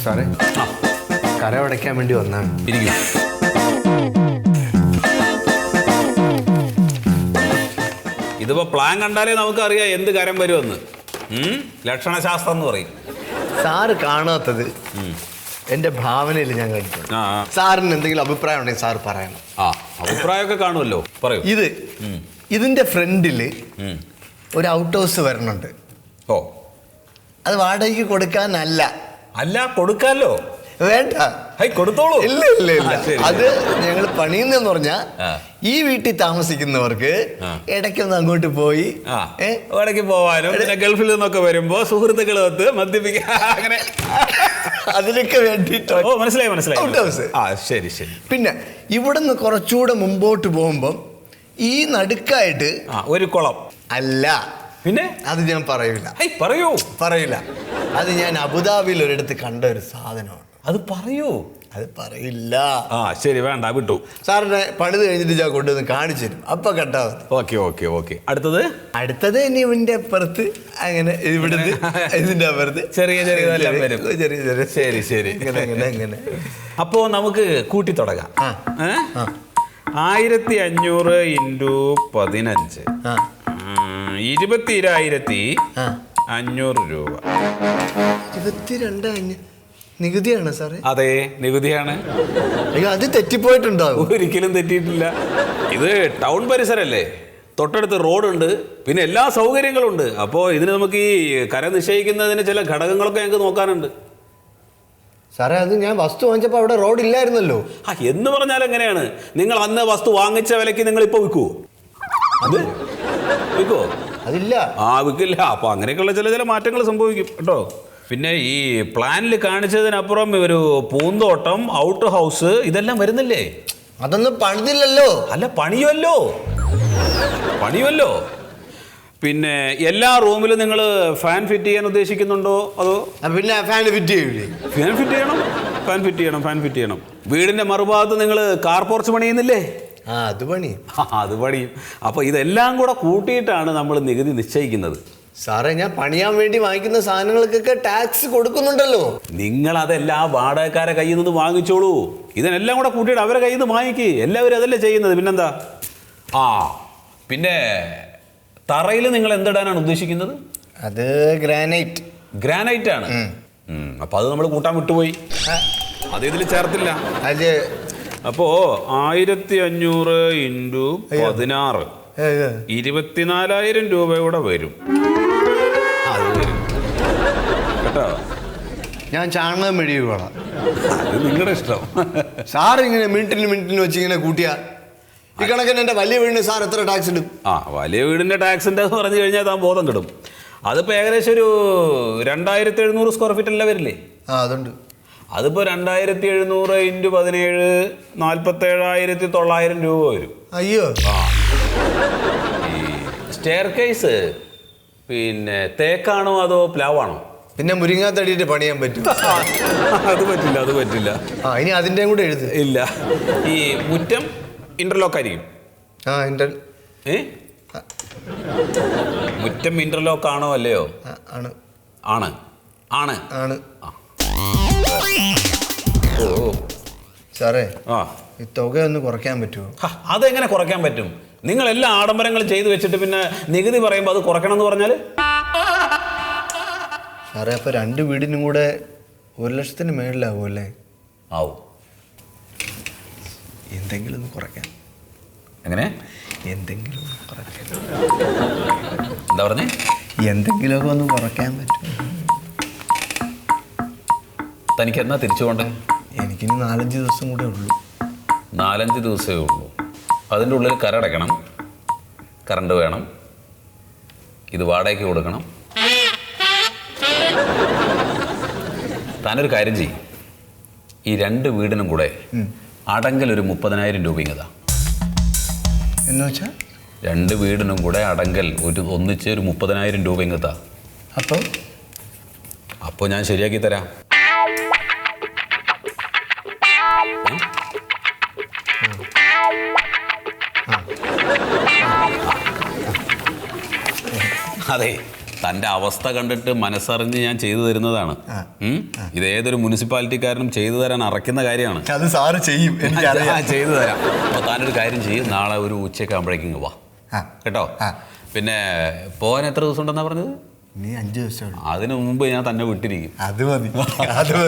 സാറേ കരമടയ്ക്കാൻ വേണ്ടി വന്നാണ്. ഇരിക്കും. ഇതിപ്പോ പ്ലാൻ കണ്ടാലേ നമുക്കറിയാം എന്ത് കരം വരുമെന്ന്. ലക്ഷണശാസ്ത്രം എന്ന് പറയും. സാറ് കാണാത്തത് എൻ്റെ ഭാവനയിൽ ഞാൻ കണ്ടു. സാറിന് എന്തെങ്കിലും അഭിപ്രായം ഉണ്ടെങ്കിൽ സാർ പറയണം. അഭിപ്രായമൊക്കെ കാണുമല്ലോ, പറയൂ. ഇതിന്റെ ഫ്രണ്ടിൽ ഒരു ഔട്ട് ഹൗസ് വരണുണ്ട്. ഓ, അത് വാടകയ്ക്ക് കൊടുക്കാനല്ല. അല്ല, കൊടുക്കാമല്ലോ. വേണ്ട, കൊടുത്തോളൂ. ഇല്ല ഇല്ല ഇല്ല, അത് ഞങ്ങൾ പണിയുന്നെന്ന് പറഞ്ഞാൽ ഈ വീട്ടിൽ താമസിക്കുന്നവർക്ക് ഇടയ്ക്കൊന്ന് അങ്ങോട്ട് പോയി ഇടയ്ക്ക് പോവാനും ഗൾഫിൽ നിന്നൊക്കെ വരുമ്പോ സുഹൃത്തുക്കളൊത്ത് മദ്യപിക്കാൻ, അങ്ങനെ അതിനൊക്കെ വേണ്ടിട്ടോ. മനസ്സിലായി മനസ്സിലായി. Out house. ശരി ശരി. പിന്നെ ഇവിടുന്ന് കുറച്ചുകൂടെ മുമ്പോട്ട് പോകുമ്പം ഈ നടുക്കായിട്ട് ഒരു കുളം. അല്ല, പിന്നെ അത് ഞാൻ പറയൂല. പറയൂല. അത് ഞാൻ അബുദാബിയിൽ ഒരിടത്ത് കണ്ട ഒരു സാധനമാണ്. അത് പറയൂ. അത് പറയില്ല. ശരി, വേണ്ട, വിട്ടു. സാറിനെ പണിത് കഴിഞ്ഞിട്ട് ഞാൻ കൊണ്ടുവന്ന് കാണിച്ചു തരും, അപ്പൊ കേട്ടാ മതി. ഓക്കെ. അടുത്തത് ഇനി ഇവന്റെ അപ്പുറത്ത്, അങ്ങനെ ഇവിടുന്ന് ഇതിന്റെ അപ്പുറത്ത് ചെറിയ ശരി. അങ്ങനെ. അപ്പോ നമുക്ക് കൂട്ടി തുടങ്ങാം. 1500 × 15 22,500 രൂപ. 22 നികുതിയാണ് സാറേ? അതെ, നികുതിയാണ്. അത് തെറ്റിപ്പോയിട്ടുണ്ടാവും. ഒരിക്കലും തെറ്റിയിട്ടില്ല. ഇത് ടൗൺ പരിസരല്ലേ, തൊട്ടടുത്ത് റോഡുണ്ട്, പിന്നെ എല്ലാ സൗകര്യങ്ങളും ഉണ്ട്. അപ്പോൾ ഇതിന് നമുക്ക് ഈ കര നിശ്ചയിക്കുന്നതിന് ചില ഘടകങ്ങളൊക്കെ ഞങ്ങൾക്ക് നോക്കാനുണ്ട്. സാറേ, അത് ഞാൻ വസ്തു വാങ്ങിച്ചപ്പോൾ അവിടെ റോഡ് ഇല്ലായിരുന്നല്ലോ. എന്ന് പറഞ്ഞാൽ എങ്ങനെയാണ്? നിങ്ങൾ അന്ന് വസ്തു വാങ്ങിച്ച വിലയ്ക്ക് നിങ്ങൾ ഇപ്പോൾ വിൽക്കുവോ? അത് വിൽക്കുവോ? അതില്ല. വിൽക്കില്ല. അപ്പോൾ അങ്ങനെയൊക്കെയുള്ള ചില മാറ്റങ്ങൾ സംഭവിക്കും കേട്ടോ. പിന്നെ ഈ പ്ലാനിൽ കാണിച്ചതിനപ്പുറം ഒരു പൂന്തോട്ടം, ഔട്ട് ഹൗസ്, ഇതെല്ലാം വരുന്നില്ലേ? അതൊന്നും പണിതില്ലല്ലോ. അല്ല, പണിയുമല്ലോ. പിന്നെ എല്ലാ റൂമിലും നിങ്ങൾ ഫാൻ ഫിറ്റ് ചെയ്യാൻ ഉദ്ദേശിക്കുന്നുണ്ടോ? അതോ പിന്നെ ഫാൻ ഫിറ്റ് ചെയ്യണം. വീടിന്റെ മറുഭാഗത്ത് നിങ്ങൾ കാർ പോർച്ച് പണിയുന്നില്ലേ? അത് പണിയും. അപ്പൊ ഇതെല്ലാം കൂടെ കൂട്ടിയിട്ടാണ് നമ്മൾ നികുതി നിശ്ചയിക്കുന്നത്. സാറേ, ഞാൻ പണിയാൻ വേണ്ടി വാങ്ങിക്കുന്ന സാധനങ്ങൾക്കൊക്കെ ടാക്സ് കൊടുക്കുന്നുണ്ടല്ലോ. നിങ്ങൾ അതെല്ലാം വാടകക്കാരെ കയ്യിൽ നിന്ന് വാങ്ങിച്ചോളൂ. ഇതിനെല്ലാം കൂടെ കൂട്ടിയിട്ട് അവരെ കയ്യിൽ നിന്ന് വാങ്ങിക്ക്. എല്ലാവരും അതല്ലേ ചെയ്യുന്നത്, പിന്നെന്താ? പിന്നെ തറയിൽ നിങ്ങൾ എന്തിടാനാണ് ഉദ്ദേശിക്കുന്നത്? അത് ഗ്രാനൈറ്റ് ആണ്. അപ്പൊ അത് നമ്മൾ കൂട്ടാൻ വിട്ടുപോയി, അത് ഇതിൽ ചേർത്തില്ല. അപ്പോ 1500 × 16 24,000 രൂപയുടെ വരും. കേട്ടോ? ഞാൻ ചാണകം മെഴുകുകയാണ്. അത് നിങ്ങളുടെ ഇഷ്ടം. സാർ ഇങ്ങനെ മിനിറ്റിന് വെച്ച് ഇങ്ങനെ കൂട്ടിയാ ഈ കണക്കിന് എൻ്റെ വലിയ വീടിന് സാർ എത്ര ടാക്സ് ഇടും? വലിയ വീടിന്റെ ടാക്സിന്റെ പറഞ്ഞു കഴിഞ്ഞാൽ താൻ ബോധം കിടും. അതിപ്പോ ഏകദേശം ഒരു 2700 സ്ക്വയർ ഫീറ്റ് അല്ല വരില്ലേ? അതുണ്ട്. അതിപ്പോ 2700 × 17 47,900 രൂപ വരും. അയ്യോ. ഈ സ്റ്റെയർ കേസ് പിന്നെ തേക്കാണോ അതോ പ്ലാവാണോ? പിന്നെ മുരിങ്ങാത്തടിയിട്ട് പണിയാൻ പറ്റും? അത് പറ്റില്ല. ഇനി അതിൻ്റെ കൂടെ എഴുതി. ഇല്ല. ഈ മുറ്റം ഇന്റർലോക്ക് ആയിരിക്കും. മുറ്റം ഇന്റർലോക്ക് ആണോ അല്ലയോ? ആണ്. സാറേ, ഈ തുക ഒന്ന് കുറയ്ക്കാൻ പറ്റുമോ? അതെങ്ങനെ കുറയ്ക്കാൻ പറ്റും? നിങ്ങൾ എല്ലാ ആഡംബരങ്ങളും ചെയ്തു വെച്ചിട്ട് പിന്നെ നികുതി പറയുമ്പോൾ അത് കുറയ്ക്കണം എന്ന് പറഞ്ഞാൽ? സാറേ, അപ്പൊ 2 വീടിനും കൂടെ 1,00,000 മേളിലാവും അല്ലേ? ആവും. എന്തെങ്കിലും ഒന്ന് കുറയ്ക്കാൻ. എങ്ങനെ? എന്തെങ്കിലും കുറയ്ക്കാൻ. എന്താ പറഞ്ഞേ? എന്തെങ്കിലുമൊക്കെ ഒന്ന് കുറയ്ക്കാൻ പറ്റും. തനിക്ക് എന്നാ തിരിച്ചു പോണ്ടേ? എനിക്കിനി 4-5 ദിവസം കൂടെ ഉള്ളൂ. 4-5 ദിവസമേ ഉള്ളൂ. അതിൻ്റെ ഉള്ളിൽ കരടയ്ക്കണം, കറണ്ട് വേണം, ഇത് വാടകയ്ക്ക് കൊടുക്കണം. താനൊരു കാര്യം ചെയ്യും, ഈ 2 വീടിനും കൂടെ അടങ്കൽ ഒരു 30,000 രൂപ ഇങ്ങതാ. എന്ന് വെച്ചാൽ 2 വീടിനും കൂടെ അടങ്കൽ ഒന്നിച്ച് ഒരു 30,000 രൂപ ഇങ്ങത്താ. അപ്പോൾ ഞാൻ ശരിയാക്കി തരാം. അതെ, തൻ്റെ അവസ്ഥ കണ്ടിട്ട് മനസ്സറിഞ്ഞ് ഞാൻ ചെയ്തു തരുന്നതാണ്. ഇതേതൊരു മുനിസിപ്പാലിറ്റിക്കാരനും ചെയ്തു തരാൻ അറയ്ക്കുന്ന കാര്യമാണ്. അത് സാറ് ചെയ്യും, എനിക്കറിയാം. ചെയ്തു തരാം. അപ്പോൾ താനൊരു കാര്യം ചെയ്യും, നാളെ ഒരു ഉച്ചയ്ക്ക് ആകുമ്പോഴേക്കും വാ കേട്ടോ. പിന്നെ പോകാൻ എത്ര ദിവസം ഉണ്ടെന്നാ പറഞ്ഞത്? നീ 5 ദിവസം. അതിനു മുമ്പ് ഞാൻ തന്നെ വിട്ടിരിക്കും. അത് മതി, അത് മതി.